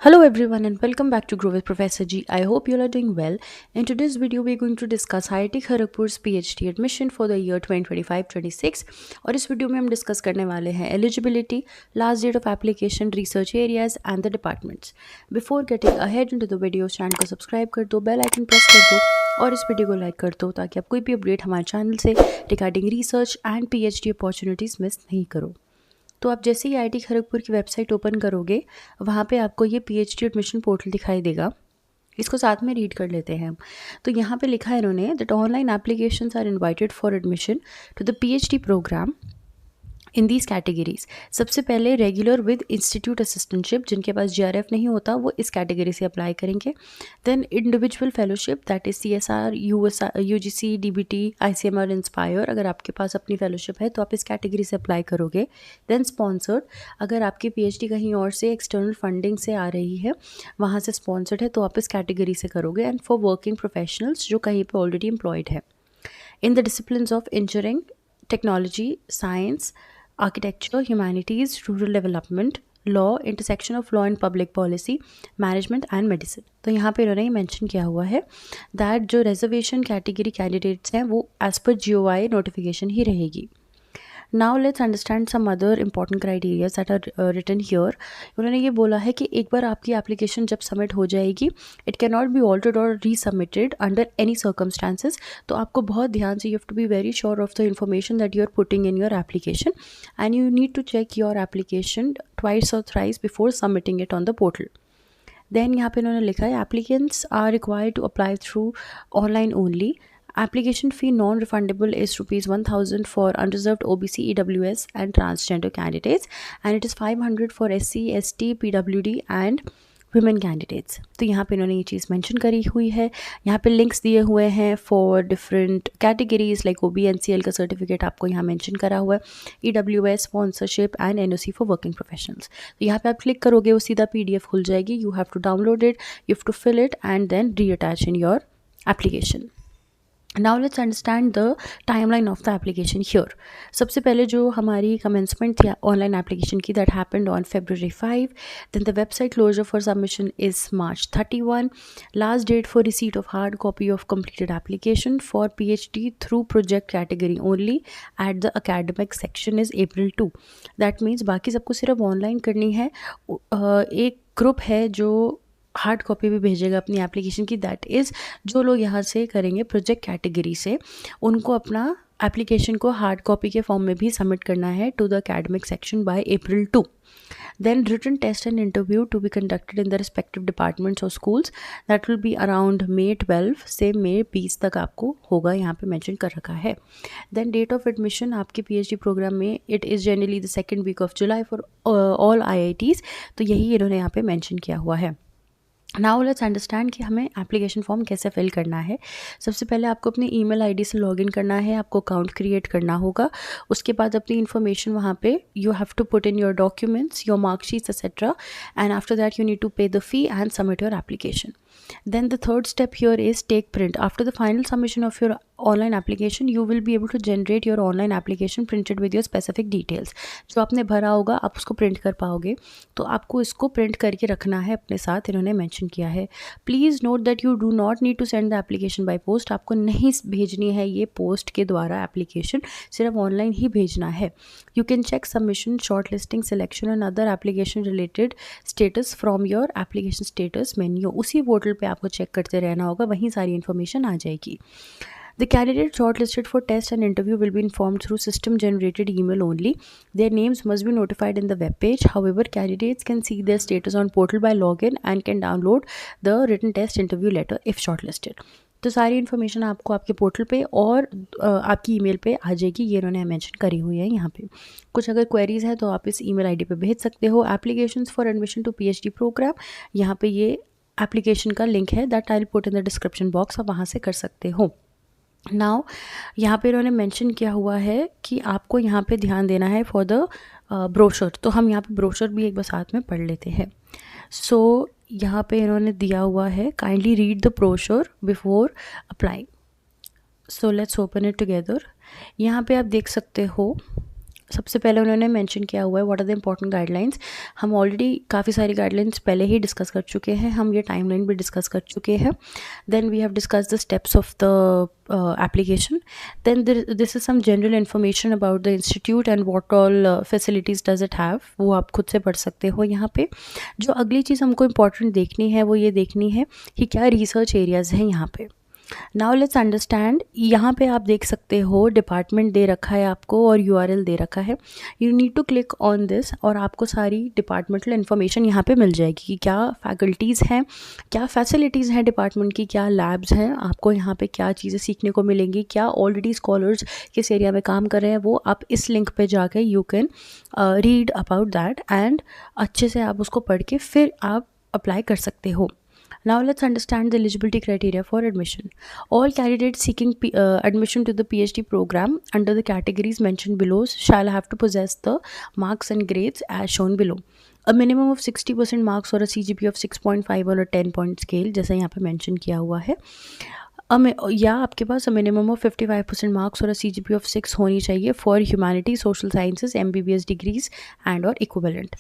Hello everyone and welcome back to Grow with Professor G. I hope you all are doing well. In today's video, we are going to discuss IIT Kharagpur's PhD admission for the year 2025-26 और इस video में हम discuss करने वाले हैं eligibility, last date of application, research areas and the departments. Before getting ahead into the video, channel को subscribe कर दो, बेल आइकन प्रेस कर दो और इस वीडियो को लाइक कर दो ताकि आप कोई भी अपडेट हमारे चैनल से regarding research and PhD opportunities miss नहीं करो. तो आप जैसे ही IIT खड़गपुर की वेबसाइट ओपन करोगे, वहाँ पे आपको ये PhD एडमिशन पोर्टल दिखाई देगा. इसको साथ में रीड कर लेते हैं हम. तो यहाँ पे लिखा है इन्होंने that online applications are invited for admission to the PhD program in these categories. सबसे पहले रेगुलर विद इंस्टीट्यूट असिस्टेंटशिप, जिनके पास GRF नहीं होता वो इस कैटेगरी से अप्लाई करेंगे. Then individual fellowship, that is CSR, UGC, DBT, ICMR, inspire. अगर आपके पास अपनी फेलोशिप है तो आप इस कैटेगरी से अप्लाई करोगे. देन स्पॉन्सर्ड, अगर आपकी PhD कहीं और से एक्सटर्नल फंडिंग से आ रही है, वहाँ से स्पॉन्सर्ड है तो आप इस कैटेगरी से करोगे. एंड फॉर वर्किंग प्रोफेशनल्स जो कहीं पर ऑलरेडी एम्प्लॉयड है in the disciplines of engineering, technology, science, architecture, humanities, rural development, law, intersection of law and public policy, management and medicine. तो यहाँ पे इन्होंने मेंशन किया हुआ है दैट जो रिजर्वेशन कैटेगरी कैंडिडेट्स हैं वो एज पर GOI नोटिफिकेशन ही रहेगी. Now let's understand some other important criterias that are written here. उन्होंने ये बोला है कि एक बार आपकी एप्लीकेशन जब सबमिट हो जाएगी, it can not be altered और रीसबमिटेड अंडर एनी सर्कमस्टांसेस. तो आपको बहुत ध्यान से, you have to be very sure of the information that you are putting in your application and you need to check your application twice और thrice before submitting it on the portal. Then यहाँ पे इन्होंने लिखा है applicants are required to apply through online only. Application fee non-refundable is ₹1,000 for unreserved OBC, EWS and transgender candidates, and it is 500 for SC, ST, PWD and women candidates. तो यहाँ पे इन्होंने ये चीज़ मेंशन करी हुई है. यहाँ पे लिंक्स दिए हुए हैं for different categories like OBNCL का सर्टिफिकेट आपको यहाँ मेंशन करा हुआ है, EWS, sponsorship and NOC for working professionals. तो यहाँ पे आप क्लिक करोगे वो सीधा PDF खुल जाएगी. You have to download it, you have to fill it and then reattach in your application. Now let's understand the timeline of the application here. सबसे पहले जो हमारी commencement थी online application की, that happened on February 5. Then the website closure for submission is March 31. Last date for receipt of hard copy of completed application for PhD through project category only at the academic section is April 2. That means बाकी सबको सिर्फ online करनी है. एक group है जो hard copy भी भेजेगा अपनी एप्लीकेशन की, दैट इज़ जो लोग यहाँ से करेंगे प्रोजेक्ट कैटेगरी से, उनको अपना एप्लीकेशन को हार्ड कॉपी के फॉर्म में भी सबमिट करना है to the academic section by April 2. Then written test and interview to be conducted in the respective departments or schools, that will be around May 12 से May 20 तक आपको होगा, यहाँ पे मेंशन कर रखा है. Then date of admission आपके PhD प्रोग्राम में, it is generally the second week of July for all IITs. तो यही इन्होंने यहाँ पे मेंशन किया हुआ है. नाउ लेट्स अंडरस्टैंड कि हमें एप्लीकेशन फॉर्म कैसे फिल करना है. सबसे पहले आपको अपनी ईमेल आईडी से लॉगिन करना है, आपको अकाउंट क्रिएट करना होगा. उसके बाद अपनी इन्फॉर्मेशन वहाँ पे you have to put in your documents, your marksheets etcetera, and after that you need to pay the fee and submit your application. Then the third step here is take print. After the final submission of your online application, you will be able to generate your online application printed with your specific details. जो आपने भरा होगा आप उसको print कर पाओगे, तो आपको इसको प्रिंट करके रखना है अपने साथ, इन्होंने मेंशन किया है. Please note that you do not need to send the application by post. आपको नहीं भेजनी है ये पोस्ट के द्वारा एप्लीकेशन, सिर्फ ऑनलाइन ही भेजना है. You can check submission, shortlisting, selection and other application related status from your application status menu. उसी पोर्टल पे आपको चेक करते रहना होगा, वहीं सारी इन्फॉर्मेशन आ जाएगी. The candidate shortlisted for test and interview will be informed through system-generated email only. Their names must be notified in the web page. However, candidates can see their status on portal by login and can download the written test interview letter if shortlisted. तो सारी information आपको आपके portal पे और आपकी email पे आ जाएगी, ये उन्होंने मेंशन करी हुई है यहाँ पे. कुछ अगर क्वेरीज है तो आप इस ईमेल आईडी पे भेज सकते हो. Applications for admission to PhD program, यहाँ पे ये एप्लीकेशन का लिंक है, that I will put in the description box, आप वहाँ से कर सकते हो. नाउ यहाँ पे इन्होंने मेंशन किया हुआ है कि आपको यहाँ पे ध्यान देना है फॉर द ब्रोशर. तो हम यहाँ पे ब्रोशर भी एक बार साथ में पढ़ लेते हैं. सो यहाँ पे इन्होंने दिया हुआ है, kindly read the brochure before apply. So let's open it together. यहाँ पे आप देख सकते हो सबसे पहले उन्होंने मेंशन किया हुआ है what are the important guidelines. हम ऑलरेडी काफ़ी सारी गाइडलाइंस पहले ही डिस्कस कर चुके हैं, हम ये टाइमलाइन भी डिस्कस कर चुके हैं। Then we have discuss the steps of the application. Then this is some general information about the institute and what all facilities does it have, वो आप खुद से पढ़ सकते हो यहाँ पे। जो अगली चीज़ हमको इम्पॉर्टेंट देखनी है वो ये देखनी है कि क्या रिसर्च एरियाज़ हैं यहाँ पे। नाउ लेट्स अंडरस्टैंड, यहाँ पे आप देख सकते हो डिपार्टमेंट दे रखा है आपको और यूआरएल दे रखा है। You need to click on this और आपको सारी डिपार्टमेंटल इन्फॉर्मेशन यहाँ पे मिल जाएगी कि क्या फैकल्टीज़ हैं, क्या फैसिलिटीज़ हैं डिपार्टमेंट की, क्या लैब्स हैं, आपको यहाँ पे क्या चीज़ें सीखने को मिलेंगी, क्या ऑलरेडी स्कॉलर्स किस एरिया में काम कर रहे हैं, वो आप इस लिंक पे जाके you can read about that and अच्छे से आप उसको पढ़ के फिर आप अप्लाई कर सकते हो। Now let's understand the eligibility criteria for admission. All candidates seeking admission to the PhD program under the categories mentioned below shall have to possess the marks and grades as shown below. A minimum of 60% marks or a CGPA of 6.5 on a 10-point scale, जैसा यहाँ पे mention किया हुआ है। या आपके पास minimum of 55% marks और a CGPA of 6 होनी चाहिए for humanity, social sciences, MBBS degrees and और इक्विवेलेंट।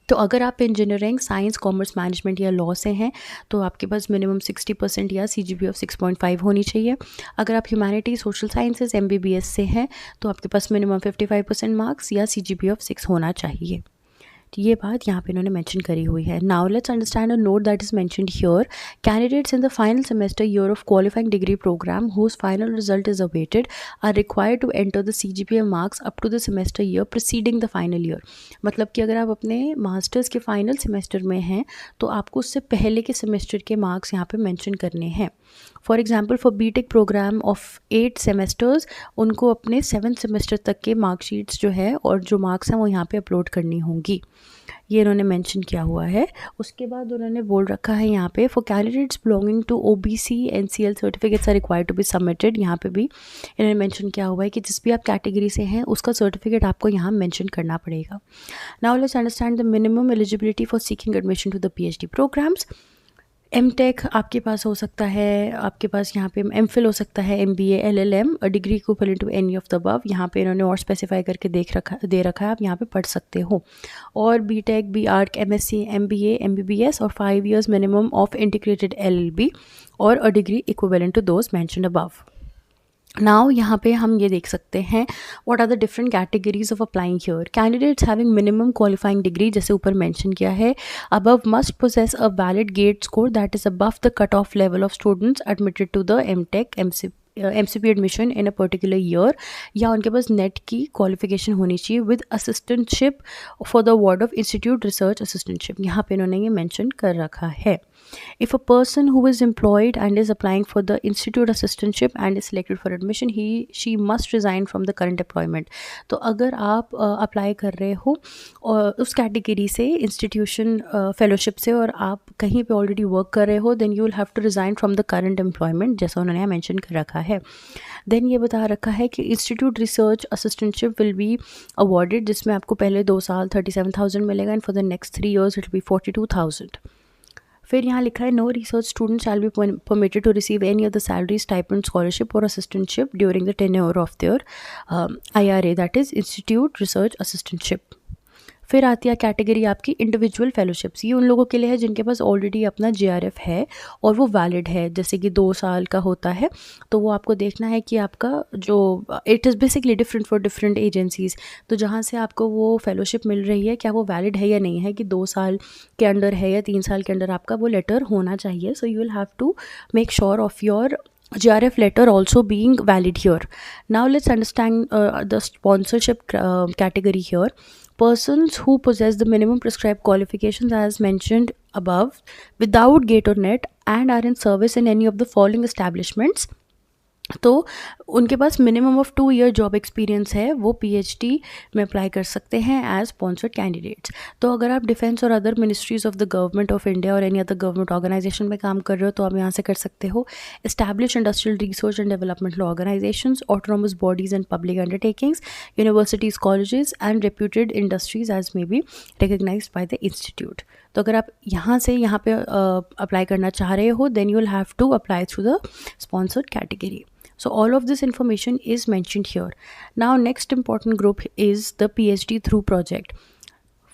तो अगर आप इंजीनियरिंग, साइंस, कॉमर्स, मैनेजमेंट या लॉ से हैं तो आपके पास मिनिमम 60% या CGPA ऑफ 6.5 होनी चाहिए। अगर आप ह्यूमैनिटी, सोशल साइंसेज, MBBS से हैं तो आपके पास मिनिमम 55% मार्क्स या CGPA ऑफ 6 होना चाहिए। तो ये बात यहाँ पे इन्होंने मेंशन करी हुई है। Now let's understand a note that is mentioned here. Candidates in the final semester year of qualifying degree program whose final result is awaited are required to enter the CGPA marks up to the semester year preceding the final year. मतलब कि अगर आप अपने masters के final semester में हैं तो आपको उससे पहले के सेमेस्टर के मार्क्स यहाँ पे मेंशन करने हैं। For example for BTech program of 8 semesters, उनको अपने 7th सेमेस्टर तक के मार्कशीट्स जो है और जो मार्क्स हैं वो यहाँ पे अपलोड करनी होंगी। ये इन्होंने मेंशन किया हुआ है। उसके बाद उन्होंने बोल रखा है यहाँ पे for candidates belonging to OBC NCL certificates are required to be submitted. यहाँ पे भी इन्होंने मेंशन किया हुआ है कि जिस भी आप कैटेगरी से हैं उसका सर्टिफिकेट आपको यहाँ मेंशन करना पड़ेगा। Now let's understand the minimum eligibility for seeking admission to the PhD programs. MTech आपके पास हो सकता है, आपके पास यहाँ पे MPhil हो सकता है, MBA, LLM, degree equivalent to any of the above. यहाँ पे इन्होंने और स्पेसिफाई करके दे रखा है, आप यहाँ पे पढ़ सकते हो। और BTech, BArch, MSc, MBA, MBBS और 5 years minimum of integrated LLB और a degree equivalent to those mentioned above. Now यहाँ पे हम ये देख सकते हैं what are the different categories of applying here. Candidates having minimum qualifying degree, जैसे ऊपर मेंशन किया है, above must possess a valid GATE score that is above the cut off level of students admitted to the MTech MCP admission in a particular year, या उनके पास net की qualification होनी चाहिए with assistantship for the award of institute research assistantship. यहाँ पे इन्होंने ये mention कर रखा है। If a person who is employed and is applying for the institute assistantship and is selected for admission, she must resign from the current employment. तो अगर आप अप्लाई कर रहे हो और उस कैटेगरी से, इंस्टीट्यूशन फेलोशिप से, और आप कहीं पे ऑलरेडी वर्क कर रहे हो, then you will have to resign from the current employment, जैसा उन्होंने यहाँ मेंशन कर रखा है। देन ये बता रखा है कि institute research assistantship will be awarded, जिसमें आपको पहले 2 साल 37,000 मिलेगा and for the next 3 years it will be 42,000। फिर यहाँ लिखा है no research student shall be permitted to receive any of the salary, stipend, scholarship और assistantship during the tenure of their IRA, that is institute research assistantship. फिर आती है category आपकी individual fellowships. ये उन लोगों के लिए है जिनके पास ऑलरेडी अपना JRF है और वो वैलिड है, जैसे कि 2 साल का होता है। तो वो आपको देखना है कि आपका जो it is basically different for different agencies, तो जहाँ से आपको वो फेलोशिप मिल रही है क्या वो वैलिड है या नहीं है, कि 2 साल के अंडर है या 3 साल के अंडर आपका वो लेटर होना चाहिए। So you will have to make sure of your JRF letter also being valid here. Now let's understand the sponsorship category here. Persons who possess the minimum prescribed qualifications as mentioned above without gate or net and are in service in any of the following establishments, तो उनके पास minimum of 2 year job experience है, वो PhD में apply कर सकते हैं as sponsored candidates. तो अगर आप डिफेंस और other ministries of the government of India और एनी अदर गवर्नमेंट ऑर्गेनाइजेशन में काम कर रहे हो तो आप यहाँ से कर सकते हो। Establish industrial research and development organisations, autonomous bodies and public undertakings, universities, colleges and reputed industries as may be recognised by the institute. तो अगर आप यहाँ से यहाँ पे अप्लाई करना चाह रहे हो then you will have to apply through the sponsored category. So all of this information is mentioned here. Now next important group is the PhD through project.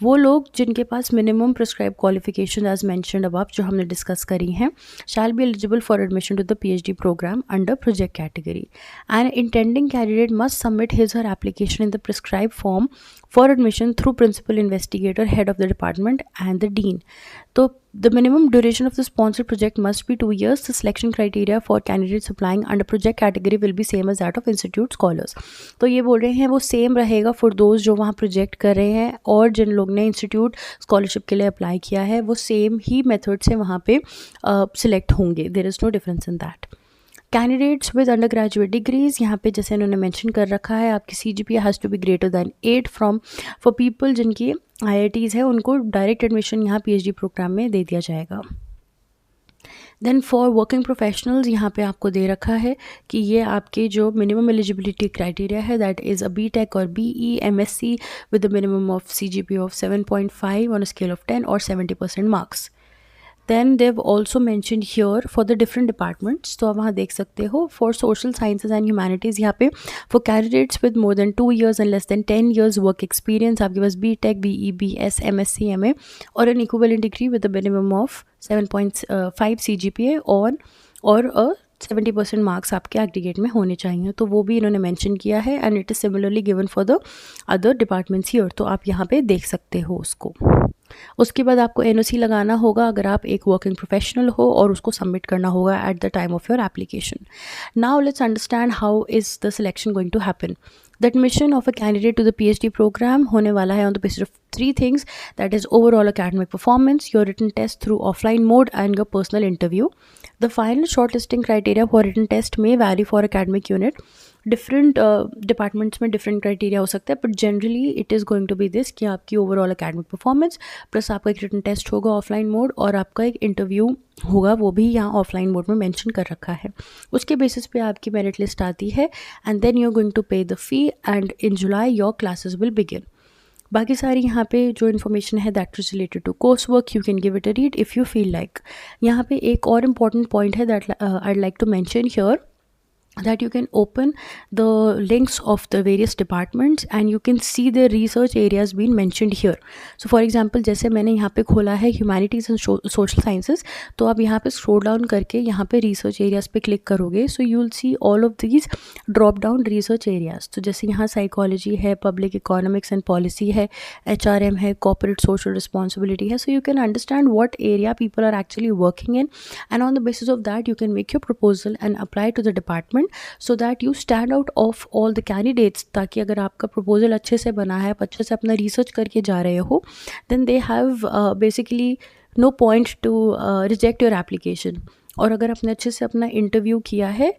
वो लोग जिनके पास minimum prescribe qualification as mentioned above जो हमने discuss करी हैं shall be eligible for admission to the PhD programme under project category and intending candidate must submit his her application in the prescribe form for admission through principal investigator head of the department and the dean. तो the minimum duration of the sponsored project must be 2 years. The selection criteria for candidates applying under project category will be same as that of institute scholars. तो ये बोल रहे हैं वो same रहेगा for those जो वहाँ प्रोजेक्ट कर रहे हैं और जिन लोग ने इंस्टीट्यूट स्कॉलरशिप के लिए अप्लाई किया है वो सेम ही मेथड से वहाँ पे सिलेक्ट होंगे. There is no difference in that. Candidates with undergraduate degrees, यहाँ पे जैसे इन्होंने मेंशन कर रखा है आपकी CGPA has to be greater than 8 from for people जिनकी IITs है उनको डायरेक्ट एडमिशन यहाँ PhD प्रोग्राम में दे दिया जाएगा. देन फॉर वर्किंग प्रोफेशनल्स यहाँ पे आपको दे रखा है कि ये आपके जो मिनिमम एलिजिबिलिटी क्राइटेरिया है दैट इज़ अ BTech और BE MSc with the minimum of CGPA of 7.5 on a scale of 10 और 70% marks. Then they've also mentioned here for the different departments. तो आप वहाँ देख सकते हो for social sciences and humanities यहाँ पे for candidates with more than 2 years and less than 10 years work experience आपके पास BTech, BE, BS, MSc, MA और an equivalent degree with a minimum of 7.5 CGPA और a 70% मार्क्स आपके aggregate में होने चाहिए. तो वो भी इन्होंने मेंशन किया है and it is similarly given for the other departments here. तो आप यहाँ पे देख सकते हो उसको. उसके बाद आपको NOC लगाना होगा अगर आप एक वर्किंग प्रोफेशनल हो और उसको सबमिट करना होगा at the time of your application. Now let's understand how is the selection going to happen. The admission of a candidate to the PhD program होने वाला है on the basis of 3 things, that is overall academic performance, your written test through offline mode and your personal interview. The final shortlisting criteria for written test may vary for academic unit. Different departments में different criteria हो सकता है but generally it is going to be this कि आपकी overall academic performance plus आपका एक written test होगा offline mode और आपका एक इंटरव्यू होगा वो भी यहाँ ऑफलाइन मोड में मेंशन कर रखा है. उसके बेसिस पे आपकी मेरिट लिस्ट आती है and then you are going to pay the fee and in July your classes will begin. बाकी सारी यहाँ पे जो इन्फॉर्मेशन है that is related to course work you can give it a read if you feel like. यहाँ पे एक और इम्पॉर्टेंट पॉइंट है that I like to mention here, that you can open the links of the various departments and you can see the research areas being mentioned here. So for example जैसे मैंने यहाँ पे खोला है humanities and social sciences, तो आप यहाँ पे scroll down करके यहाँ पे research areas पे click करोगे so you will see all of these drop down research areas. तो जैसे यहाँ psychology है, public economics and policy है, HRM है, corporate social responsibility है, so you can understand what area people are actually working in and on the basis of that you can make your proposal and apply to the department so that you stand out of all the candidates. ताकि अगर आपका proposal अच्छे से बना है, आप अच्छे से अपना research करके जा रहे हो, then they have basically no point to reject your application. और अगर आपने अच्छे से अपना interview किया है,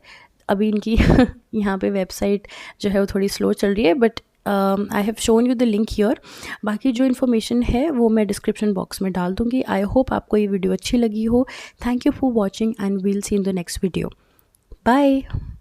अभी इनकी यहाँ पे वेबसाइट जो है वो थोड़ी स्लो चल रही है but I have shown you the link here. बाकी जो इन्फॉर्मेशन है वो मैं डिस्क्रिप्शन बॉक्स में डाल दूँगी. आई होप आपको ये वीडियो अच्छी लगी हो. Thank you for watching and we'll see in the next video. Bye.